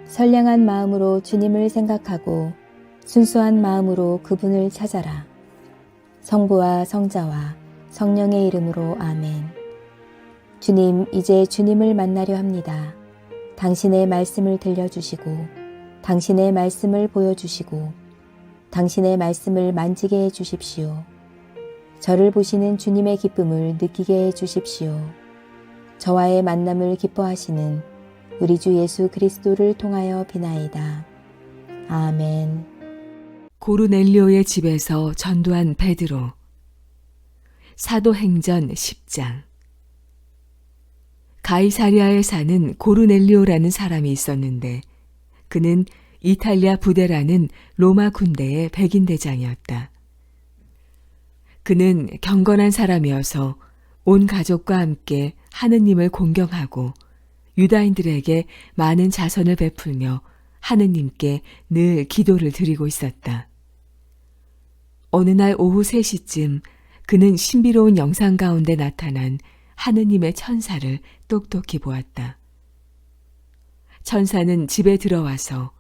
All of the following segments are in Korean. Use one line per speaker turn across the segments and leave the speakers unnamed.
선량한 마음으로 주님을 생각하고 순수한 마음으로 그분을 찾아라. 성부와 성자와 성령의 이름으로 아멘. 주님, 이제 주님을 만나려 합니다. 당신의 말씀을 들려주시고 당신의 말씀을 보여주시고 당신의 말씀을 만지게 해주십시오. 저를 보시는 주님의 기쁨을 느끼게 해주십시오. 저와의 만남을 기뻐하시는 우리 주 예수 그리스도를 통하여 비나이다. 아멘.
고르넬리오의 집에서 전도한 베드로. 사도행전 10장. 가이사랴에 사는 고르넬리오라는 사람이 있었는데 그는 이탈리아 부대라는 로마 군대의 백인대장이었다. 그는 경건한 사람이어서 온 가족과 함께 하느님을 공경하고 유다인들에게 많은 자선을 베풀며 하느님께 늘 기도를 드리고 있었다. 어느 날 오후 3시쯤 그는 신비로운 영상 가운데 나타난 하느님의 천사를 똑똑히 보았다. 천사는 집에 들어와서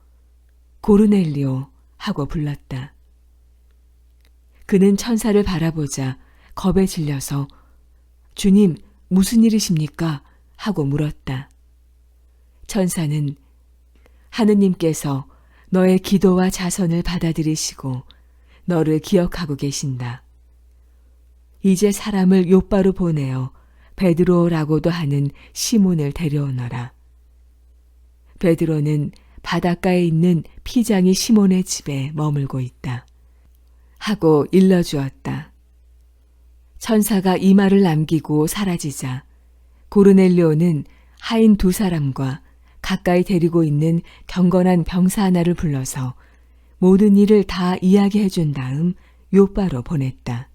고르넬리오 하고 불렀다. 그는 천사를 바라보자 겁에 질려서 주님, 무슨 일이십니까? 하고 물었다. 천사는 하느님께서 너의 기도와 자선을 받아들이시고 너를 기억하고 계신다. 이제 사람을 욥바로 보내어 베드로라고도 하는 시몬을 데려오너라. 베드로는 바닷가에 있는 피장이 시몬의 집에 머물고 있다. 하고 일러주었다. 천사가 이 말을 남기고 사라지자 고르넬리오는 하인 2사람과 가까이 데리고 있는 경건한 병사 하나를 불러서 모든 일을 다 이야기해 준 다음 욥바로 보냈다.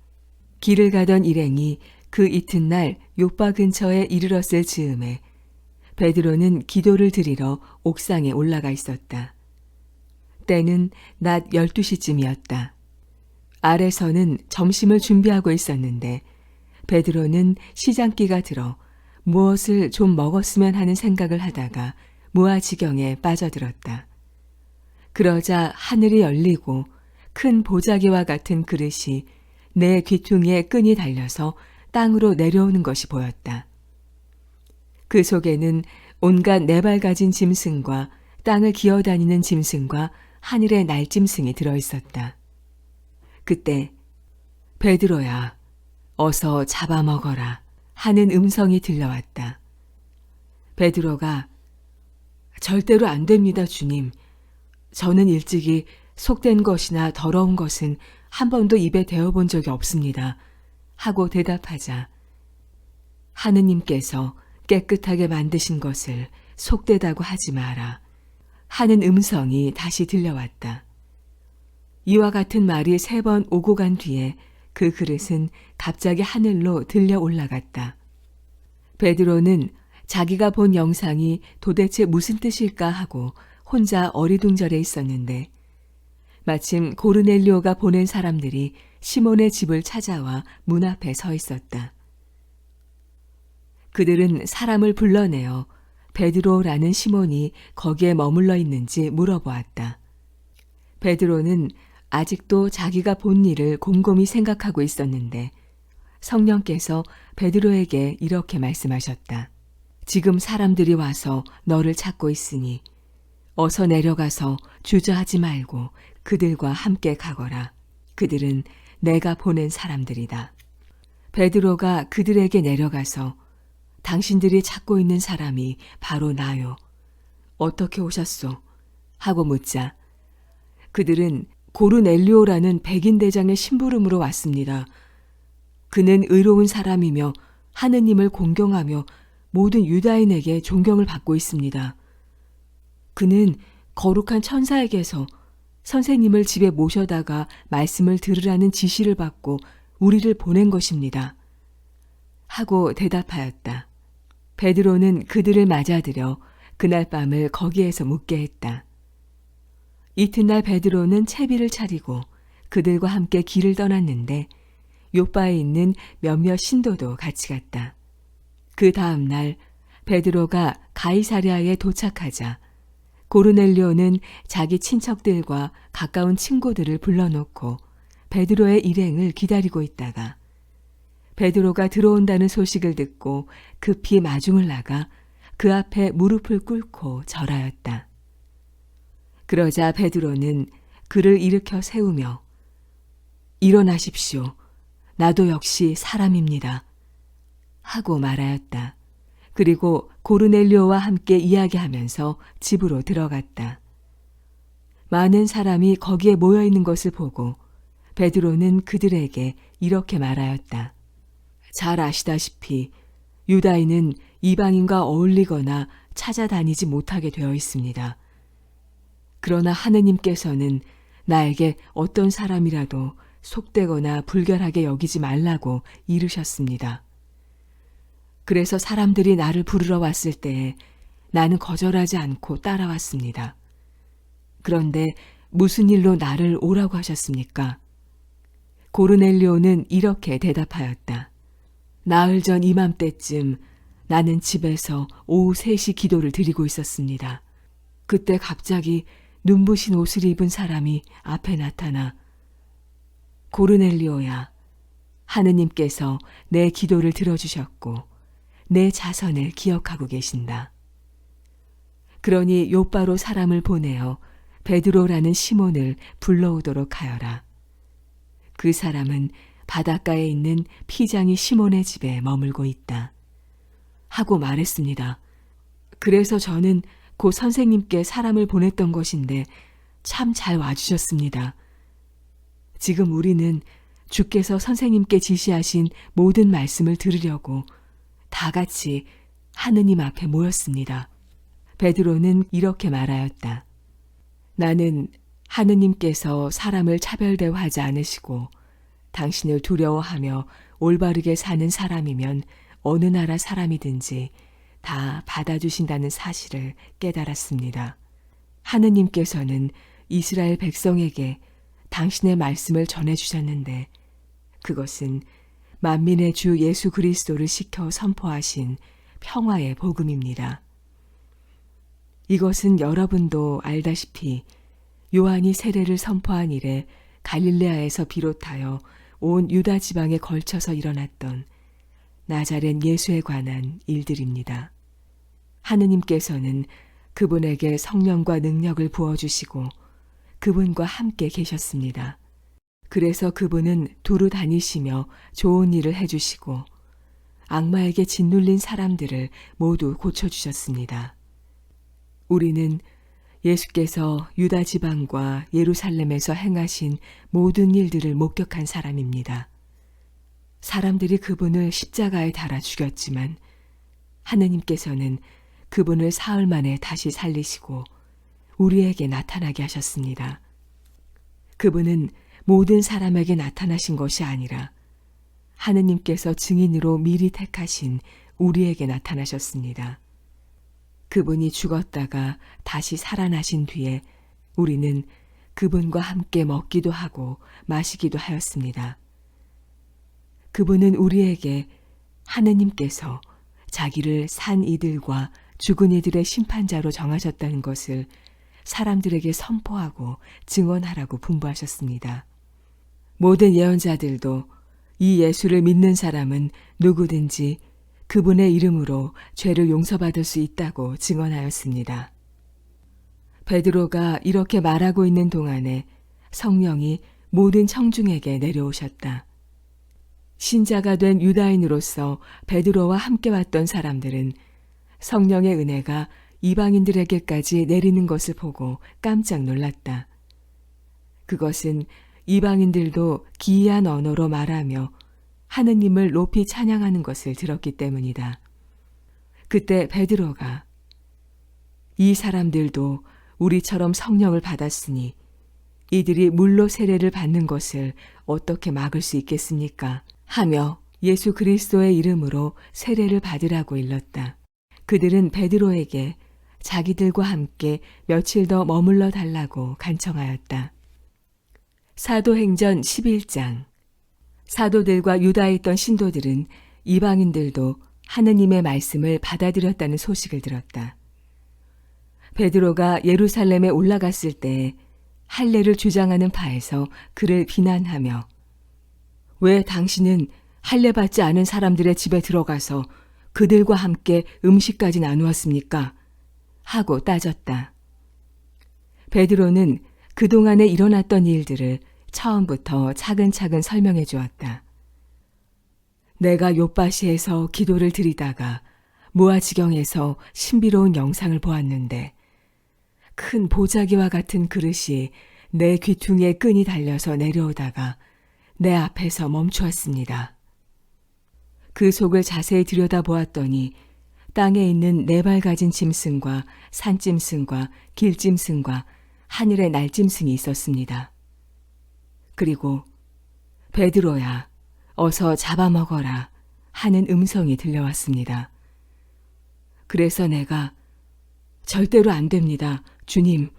길을 가던 일행이 그 이튿날 욥바 근처에 이르렀을 즈음에 베드로는 기도를 드리러 옥상에 올라가 있었다. 때는 낮 12시쯤이었다. 아래서는 점심을 준비하고 있었는데 베드로는 시장기가 들어 무엇을 좀 먹었으면 하는 생각을 하다가 무아지경에 빠져들었다. 그러자 하늘이 열리고 큰 보자기와 같은 그릇이 내 귀퉁이에 끈이 달려서 땅으로 내려오는 것이 보였다. 그 속에는 온갖 4발 가진 짐승과 땅을 기어다니는 짐승과 하늘의 날짐승이 들어있었다. 그때 베드로야, 어서 잡아먹어라 하는 음성이 들려왔다. 베드로가 절대로 안 됩니다, 주님. 저는 일찍이 속된 것이나 더러운 것은 한 번도 입에 대어본 적이 없습니다. 하고 대답하자 하느님께서 깨끗하게 만드신 것을 속되다고 하지 마라 하는 음성이 다시 들려왔다. 이와 같은 말이 3번 오고 간 뒤에 그 그릇은 갑자기 하늘로 들려 올라갔다. 베드로는 자기가 본 영상이 도대체 무슨 뜻일까 하고 혼자 어리둥절해 있었는데 마침 고르넬리오가 보낸 사람들이 시몬의 집을 찾아와 문 앞에 서 있었다. 그들은 사람을 불러내어 베드로라는 시몬이 거기에 머물러 있는지 물어보았다. 베드로는 아직도 자기가 본 일을 곰곰이 생각하고 있었는데 성령께서 베드로에게 이렇게 말씀하셨다. 지금 사람들이 와서 너를 찾고 있으니 어서 내려가서 주저하지 말고 그들과 함께 가거라. 그들은 내가 보낸 사람들이다. 베드로가 그들에게 내려가서 당신들이 찾고 있는 사람이 바로 나요. 어떻게 오셨소? 하고 묻자 그들은 고르넬리오라는 백인대장의 심부름으로 왔습니다. 그는 의로운 사람이며 하느님을 공경하며 모든 유다인에게 존경을 받고 있습니다. 그는 거룩한 천사에게서 선생님을 집에 모셔다가 말씀을 들으라는 지시를 받고 우리를 보낸 것입니다. 하고 대답하였다. 베드로는 그들을 맞아들여 그날 밤을 거기에서 묵게 했다. 이튿날 베드로는 채비를 차리고 그들과 함께 길을 떠났는데 욥바에 있는 몇몇 신도도 같이 갔다. 그 다음 날 베드로가 가이사랴에 도착하자 고르넬료는 자기 친척들과 가까운 친구들을 불러놓고 베드로의 일행을 기다리고 있다가 베드로가 들어온다는 소식을 듣고 급히 마중을 나가 그 앞에 무릎을 꿇고 절하였다. 그러자 베드로는 그를 일으켜 세우며 일어나십시오. 나도 역시 사람입니다. 하고 말하였다. 그리고 고르넬료와 함께 이야기하면서 집으로 들어갔다. 많은 사람이 거기에 모여 있는 것을 보고 베드로는 그들에게 이렇게 말하였다. 잘 아시다시피 유다인은 이방인과 어울리거나 찾아다니지 못하게 되어 있습니다. 그러나 하느님께서는 나에게 어떤 사람이라도 속되거나 불결하게 여기지 말라고 이르셨습니다. 그래서 사람들이 나를 부르러 왔을 때에 나는 거절하지 않고 따라왔습니다. 그런데 무슨 일로 나를 오라고 하셨습니까? 고르넬료는 이렇게 대답하였다. 나흘 전 이맘때쯤 나는 집에서 오후 3시 기도를 드리고 있었습니다. 그때 갑자기 눈부신 옷을 입은 사람이 앞에 나타나 고르넬리오야, 하느님께서 내 기도를 들어주셨고 내 자선을 기억하고 계신다. 그러니 욥바로 사람을 보내어 베드로라는 시몬을 불러오도록 하여라. 그 사람은 바닷가에 있는 피장이 시몬의 집에 머물고 있다. 하고 말했습니다. 그래서 저는 고 선생님께 사람을 보냈던 것인데 참 잘 와주셨습니다. 지금 우리는 주께서 선생님께 지시하신 모든 말씀을 들으려고 다 같이 하느님 앞에 모였습니다. 베드로는 이렇게 말하였다. 나는 하느님께서 사람을 차별대우하지 않으시고 당신을 두려워하며 올바르게 사는 사람이면 어느 나라 사람이든지 다 받아주신다는 사실을 깨달았습니다. 하느님께서는 이스라엘 백성에게 당신의 말씀을 전해주셨는데 그것은 만민의 주 예수 그리스도를 시켜 선포하신 평화의 복음입니다. 이것은 여러분도 알다시피 요한이 세례를 선포한 이래 갈릴레아에서 비롯하여 온 유다 지방에 걸쳐서 일어났던 나자렛 예수에 관한 일들입니다. 하느님께서는 그분에게 성령과 능력을 부어주시고 그분과 함께 계셨습니다. 그래서 그분은 두루 다니시며 좋은 일을 해주시고 악마에게 짓눌린 사람들을 모두 고쳐주셨습니다. 우리는 예수께서 유다 지방과 예루살렘에서 행하신 모든 일들을 목격한 사람입니다. 사람들이 그분을 십자가에 달아 죽였지만 하느님께서는 그분을 사흘 만에 다시 살리시고 우리에게 나타나게 하셨습니다. 그분은 모든 사람에게 나타나신 것이 아니라 하느님께서 증인으로 미리 택하신 우리에게 나타나셨습니다. 그분이 죽었다가 다시 살아나신 뒤에 우리는 그분과 함께 먹기도 하고 마시기도 하였습니다. 그분은 우리에게 하느님께서 자기를 산 이들과 죽은 이들의 심판자로 정하셨다는 것을 사람들에게 선포하고 증언하라고 분부하셨습니다. 모든 예언자들도 이 예수를 믿는 사람은 누구든지 그분의 이름으로 죄를 용서받을 수 있다고 증언하였습니다. 베드로가 이렇게 말하고 있는 동안에 성령이 모든 청중에게 내려오셨다. 신자가 된 유다인으로서 베드로와 함께 왔던 사람들은 성령의 은혜가 이방인들에게까지 내리는 것을 보고 깜짝 놀랐다. 그것은 이방인들도 기이한 언어로 말하며 하느님을 높이 찬양하는 것을 들었기 때문이다. 그때 베드로가 이 사람들도 우리처럼 성령을 받았으니 이들이 물로 세례를 받는 것을 어떻게 막을 수 있겠습니까? 하며 예수 그리스도의 이름으로 세례를 받으라고 일렀다. 그들은 베드로에게 자기들과 함께 며칠 더 머물러 달라고 간청하였다. 사도행전 11장. 사도들과 유다에 있던 신도들은 이방인들도 하느님의 말씀을 받아들였다는 소식을 들었다. 베드로가 예루살렘에 올라갔을 때 할례를 주장하는 바에서 그를 비난하며 왜 당신은 할례 받지 않은 사람들의 집에 들어가서 그들과 함께 음식까지 나누었습니까? 하고 따졌다. 베드로는 그동안에 일어났던 일들을 처음부터 차근차근 설명해 주었다. 내가 욥바시에서 기도를 드리다가 무아지경에서 신비로운 영상을 보았는데 큰 보자기와 같은 그릇이 내 귀퉁이에 끈이 달려서 내려오다가 내 앞에서 멈추었습니다. 그 속을 자세히 들여다보았더니 땅에 있는 4발 가진 짐승과 산짐승과 길짐승과 하늘의 날짐승이 있었습니다. 그리고 베드로야, 어서 잡아먹어라 하는 음성이 들려왔습니다. 그래서 내가 절대로 안 됩니다. 주님,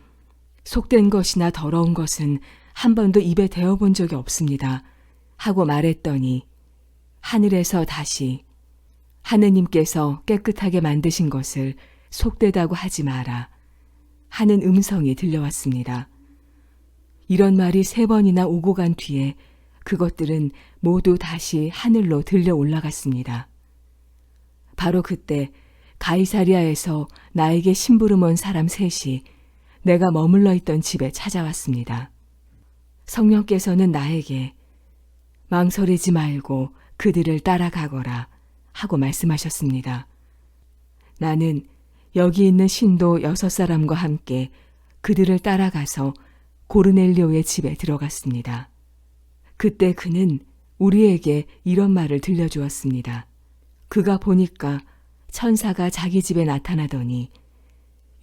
속된 것이나 더러운 것은 한 번도 입에 대어본 적이 없습니다. 하고 말했더니 하늘에서 다시 하느님께서 깨끗하게 만드신 것을 속되다고 하지 마라 하는 음성이 들려왔습니다. 이런 말이 3번이나 오고 간 뒤에 그것들은 모두 다시 하늘로 들려 올라갔습니다. 바로 그때 가이사리아에서 나에게 심부름 온 사람 3이 내가 머물러 있던 집에 찾아왔습니다. 성령께서는 나에게 망설이지 말고 그들을 따라가거라 하고 말씀하셨습니다. 나는 여기 있는 신도 6사람과 함께 그들을 따라가서 고르넬료의 집에 들어갔습니다. 그때 그는 우리에게 이런 말을 들려주었습니다. 그가 보니까 천사가 자기 집에 나타나더니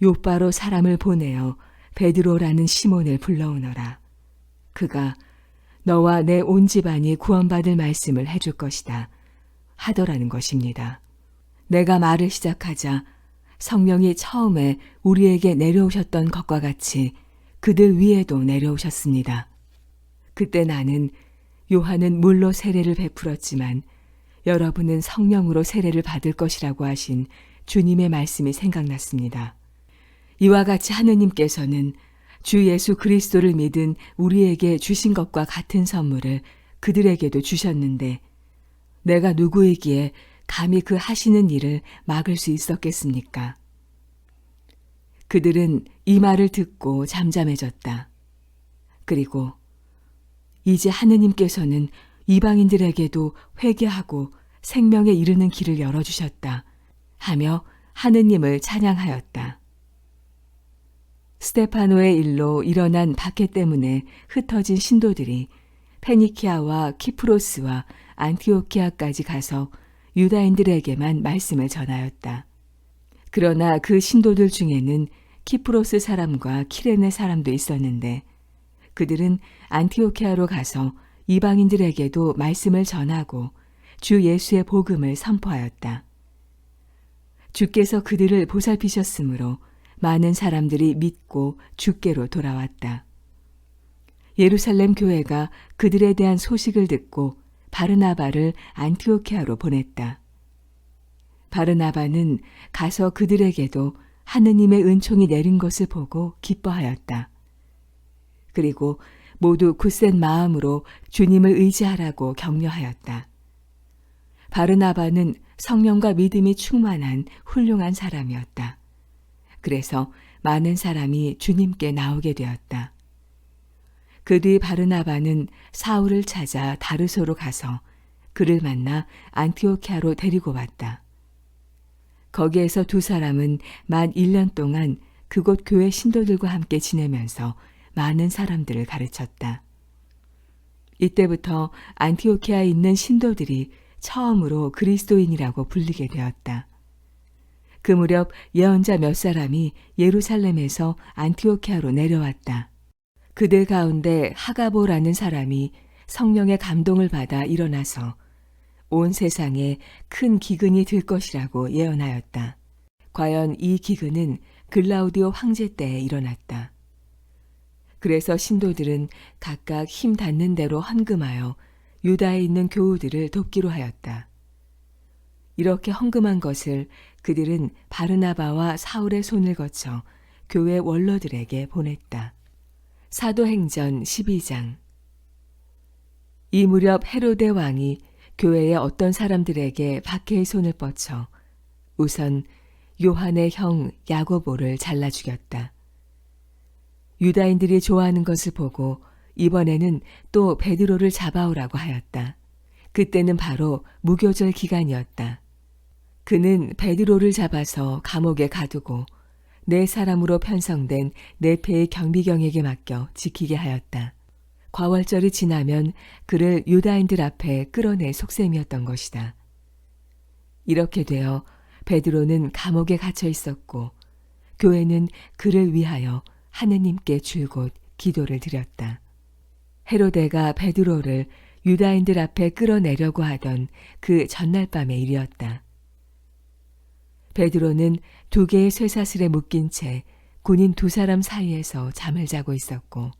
욥바로 사람을 보내어 베드로라는 시몬을 불러오너라. 그가 너와 내 온 집안이 구원받을 말씀을 해줄 것이다 하더라는 것입니다. 내가 말을 시작하자 성령이 처음에 우리에게 내려오셨던 것과 같이 그들 위에도 내려오셨습니다. 그때 나는 요한은 물로 세례를 베풀었지만 여러분은 성령으로 세례를 받을 것이라고 하신 주님의 말씀이 생각났습니다. 이와 같이 하느님께서는 주 예수 그리스도를 믿은 우리에게 주신 것과 같은 선물을 그들에게도 주셨는데 내가 누구이기에 감히 그 하시는 일을 막을 수 있었겠습니까? 그들은 이 말을 듣고 잠잠해졌다. 그리고 이제 하느님께서는 이방인들에게도 회개하고 생명에 이르는 길을 열어주셨다 하며 하느님을 찬양하였다. 스테파노의 일로 일어난 박해 때문에 흩어진 신도들이 페니키아와 키프로스와 안티오키아까지 가서 유다인들에게만 말씀을 전하였다. 그러나 그 신도들 중에는 키프로스 사람과 키레네 사람도 있었는데 그들은 안티오키아로 가서 이방인들에게도 말씀을 전하고 주 예수의 복음을 선포하였다. 주께서 그들을 보살피셨으므로 많은 사람들이 믿고 주께로 돌아왔다. 예루살렘 교회가 그들에 대한 소식을 듣고 바르나바를 안티오키아로 보냈다. 바르나바는 가서 그들에게도 하느님의 은총이 내린 것을 보고 기뻐하였다. 그리고 모두 굳센 마음으로 주님을 의지하라고 격려하였다. 바르나바는 성령과 믿음이 충만한 훌륭한 사람이었다. 그래서 많은 사람이 주님께 나오게 되었다. 그 뒤 바르나바는 사울을 찾아 다르소로 가서 그를 만나 안티오키아로 데리고 왔다. 거기에서 2사람은 만 1년 동안 그곳 교회 신도들과 함께 지내면서 많은 사람들을 가르쳤다. 이때부터 안티오키아에 있는 신도들이 처음으로 그리스도인이라고 불리게 되었다. 그 무렵 예언자 몇 사람이 예루살렘에서 안티오키아로 내려왔다. 그들 가운데 하가보라는 사람이 성령의 감동을 받아 일어나서 온 세상에 큰 기근이 들 것이라고 예언하였다. 과연 이 기근은 글라우디오 황제 때에 일어났다. 그래서 신도들은 각각 힘 닿는 대로 헌금하여 유다에 있는 교우들을 돕기로 하였다. 이렇게 헌금한 것을 그들은 바르나바와 사울의 손을 거쳐 교회 원로들에게 보냈다. 사도행전 12장. 이 무렵 헤로데 왕이 교회의 어떤 사람들에게 박해의 손을 뻗쳐 우선 요한의 형 야고보를 잘라 죽였다. 유다인들이 좋아하는 것을 보고 이번에는 또 베드로를 잡아오라고 하였다. 그때는 바로 무교절 기간이었다. 그는 베드로를 잡아서 감옥에 가두고 네 사람으로 편성된 네페의 경비경에게 맡겨 지키게 하였다. 과월절이 지나면 그를 유다인들 앞에 끌어낼 속셈이었던 것이다. 이렇게 되어 베드로는 감옥에 갇혀 있었고 교회는 그를 위하여 하느님께 줄곧 기도를 드렸다. 헤로데가 베드로를 유다인들 앞에 끌어내려고 하던 그 전날 밤의 일이었다. 베드로는 2개의 쇠사슬에 묶인 채 군인 2사람 사이에서 잠을 자고 있었고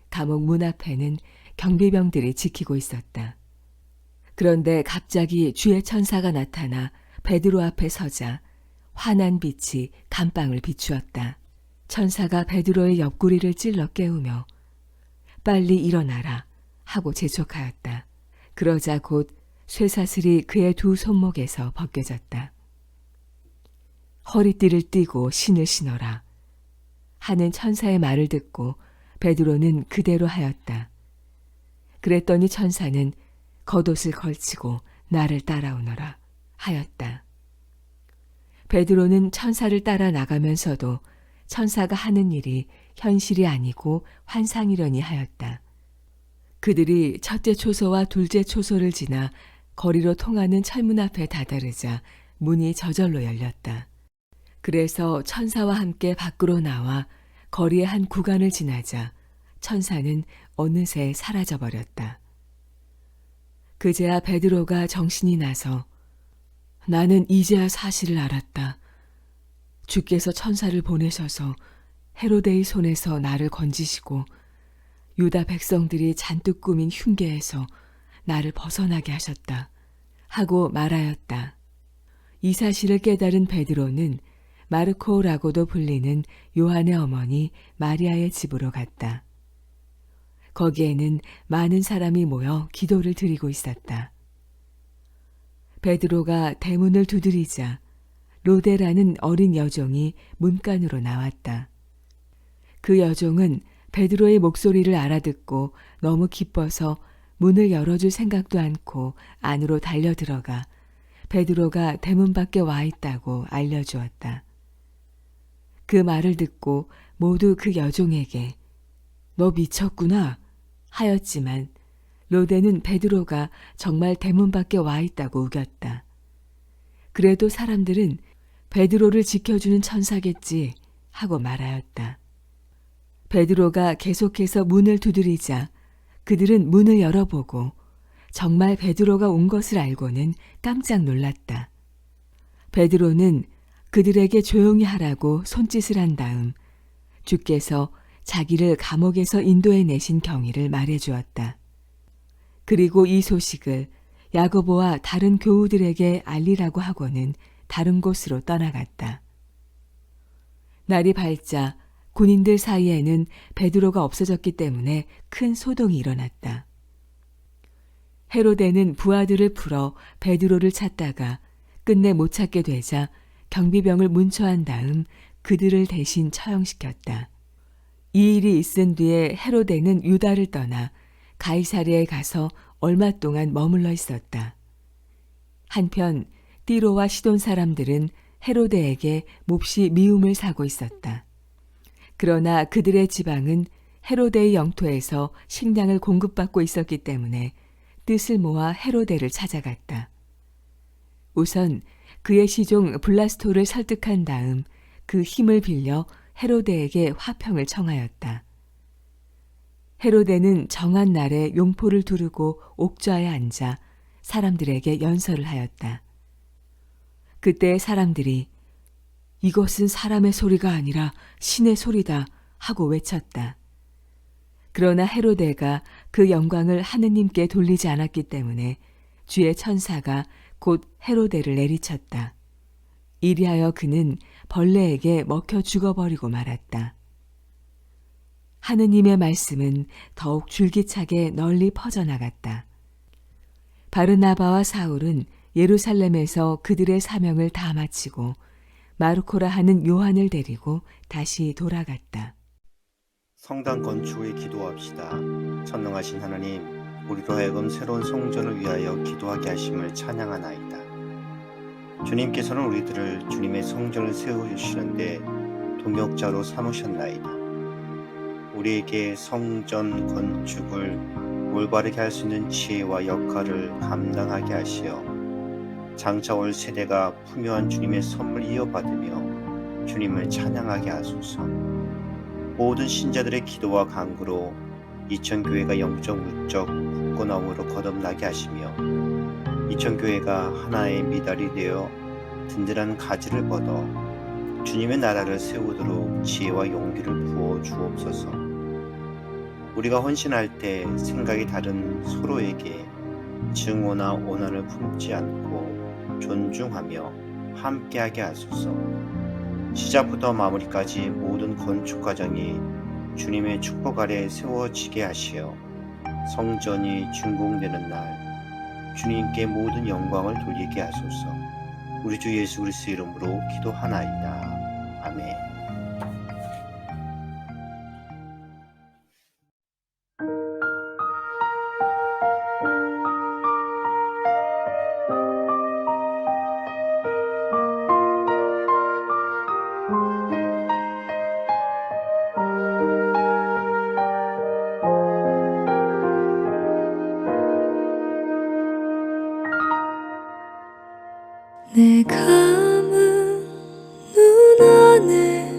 감옥 문 앞에는 경비병들이 지키고 있었다. 그런데 갑자기 주의 천사가 나타나 베드로 앞에 서자 환한 빛이 감방을 비추었다. 천사가 베드로의 옆구리를 찔러 깨우며 빨리 일어나라 하고 재촉하였다. 그러자 곧 쇠사슬이 그의 2 손목에서 벗겨졌다. 허리띠를 띠고 신을 신어라 하는 천사의 말을 듣고 베드로는 그대로 하였다. 그랬더니 천사는 겉옷을 걸치고 나를 따라오너라 하였다. 베드로는 천사를 따라 나가면서도 천사가 하는 일이 현실이 아니고 환상이려니 하였다. 그들이 첫째 초소와 둘째 초소를 지나 거리로 통하는 철문 앞에 다다르자 문이 저절로 열렸다. 그래서 천사와 함께 밖으로 나와 거리의 한 구간을 지나자 천사는 어느새 사라져버렸다. 그제야 베드로가 정신이 나서 나는 이제야 사실을 알았다. 주께서 천사를 보내셔서 헤로데의 손에서 나를 건지시고 유다 백성들이 잔뜩 꾸민 흉계에서 나를 벗어나게 하셨다 하고 말하였다. 이 사실을 깨달은 베드로는 마르코라고도 불리는 요한의 어머니 마리아의 집으로 갔다. 거기에는 많은 사람이 모여 기도를 드리고 있었다. 베드로가 대문을 두드리자 로데라는 어린 여종이 문간으로 나왔다. 그 여종은 베드로의 목소리를 알아듣고 너무 기뻐서 문을 열어줄 생각도 않고 안으로 달려들어가 베드로가 대문 밖에 와 있다고 알려주었다. 그 말을 듣고 모두 그 여종에게 너 미쳤구나 하였지만 로데는 베드로가 정말 대문 밖에 와 있다고 우겼다. 그래도 사람들은 베드로를 지켜주는 천사겠지 하고 말하였다. 베드로가 계속해서 문을 두드리자 그들은 문을 열어보고 정말 베드로가 온 것을 알고는 깜짝 놀랐다. 베드로는 그들에게 조용히 하라고 손짓을 한 다음 주께서 자기를 감옥에서 인도해 내신 경위를 말해 주었다. 그리고 이 소식을 야고보와 다른 교우들에게 알리라고 하고는 다른 곳으로 떠나갔다. 날이 밝자 군인들 사이에는 베드로가 없어졌기 때문에 큰 소동이 일어났다. 헤로데는 부하들을 풀어 베드로를 찾다가 끝내 못 찾게 되자 경비병을 문초한 다음 그들을 대신 처형시켰다. 이 일이 있은 뒤에 헤로데는 유다를 떠나 가이사랴에 가서 얼마 동안 머물러 있었다. 한편 띠로와 시돈 사람들은 헤로데에게 몹시 미움을 사고 있었다. 그러나 그들의 지방은 헤로데의 영토에서 식량을 공급받고 있었기 때문에 뜻을 모아 헤로데를 찾아갔다. 우선 그의 시종 블라스토를 설득한 다음 그 힘을 빌려 헤로데에게 화평을 청하였다. 헤로데는 정한 날에 용포를 두르고 옥좌에 앉아 사람들에게 연설을 하였다. 그때 사람들이 이것은 사람의 소리가 아니라 신의 소리다 하고 외쳤다. 그러나 헤로데가 그 영광을 하느님께 돌리지 않았기 때문에 주의 천사가 곧 헤로데를 내리쳤다. 이리하여 그는 벌레에게 먹혀 죽어버리고 말았다. 하느님의 말씀은 더욱 줄기차게 널리 퍼져나갔다. 바르나바와 사울은 예루살렘에서 그들의 사명을 다 마치고 마르코라 하는 요한을 데리고 다시 돌아갔다.
성당 건축을 기도합시다. 전능하신 하나님, 우리로 하여금 새로운 성전을 위하여 기도하게 하심을 찬양하나이다. 주님께서는 우리들을 주님의 성전을 세워주시는데 동역자로 삼으셨나이다. 우리에게 성전 건축을 올바르게 할 수 있는 지혜와 역할을 감당하게 하시어 장차 올 세대가 풍요한 주님의 선물 이어받으며 주님을 찬양하게 하소서. 모든 신자들의 기도와 간구로 이천교회가 영적 물적 굳건함으로 거듭나게 하시며 이천교회가 하나의 미달이 되어 든든한 가지를 뻗어 주님의 나라를 세우도록 지혜와 용기를 부어 주옵소서. 우리가 헌신할 때 생각이 다른 서로에게 증오나 오난을 품지 않고 존중하며 함께하게 하소서. 시작부터 마무리까지 모든 건축 과정이 주님의 축복 아래 세워지게 하시어 성전이 준공되는 날 주님께 모든 영광을 돌리게 하소서. 우리 주 예수 그리스도 이름으로 기도하나이다. 아멘.
내 감은 눈 안에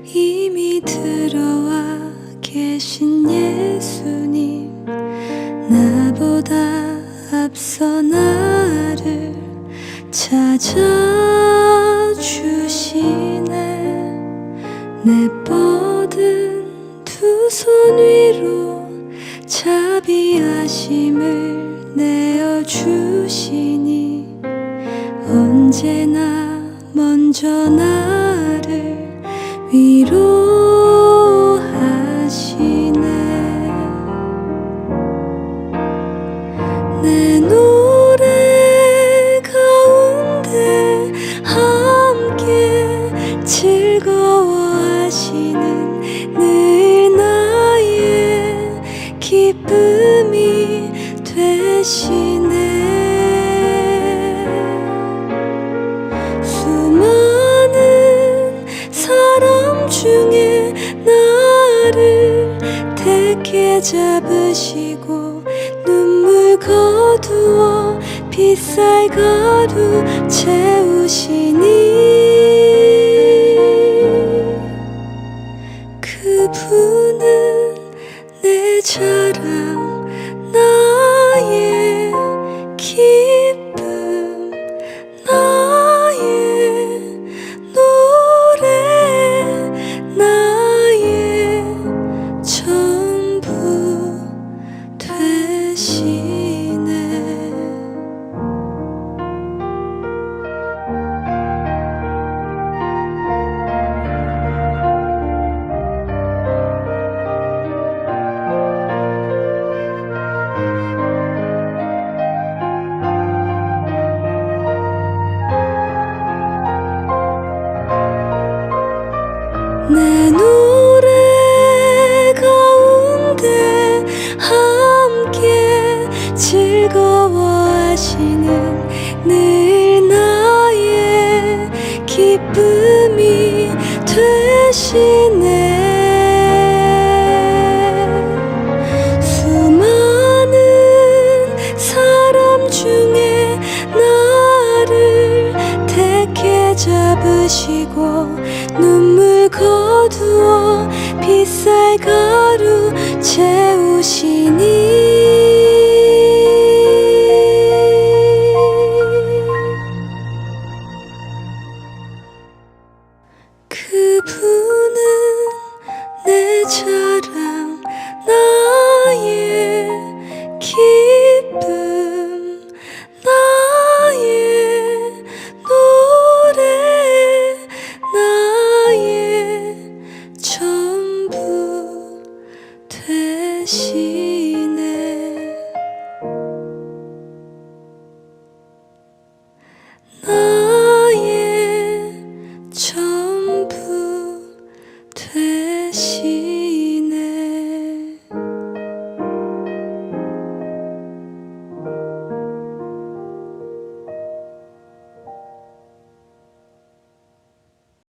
이미 들어와 계신 예수님, 나보다 앞서 나를 찾아주시네. 내 뻗은 두 손 위로 자비하심을 내어주시니 언제나 먼저 나를 위로하시네. 내 노래 가운데 함께 즐거워하시는 늘 나의 기쁨이 되시네. 중에 나를 택해 잡으시고 눈물 거두어 빛살 가루 채우시니 그분은 내 자랑 나의 기쁨 나의 노래 나의 전부 되시네. 내 노래 가운데 함께 즐거워하시는 늘 나의 기쁨이 되시네. 수많은 사람 중에 나를 택해 잡으시고 눈물 거두어 빛살 가루 채우시니 그분은 내 자랑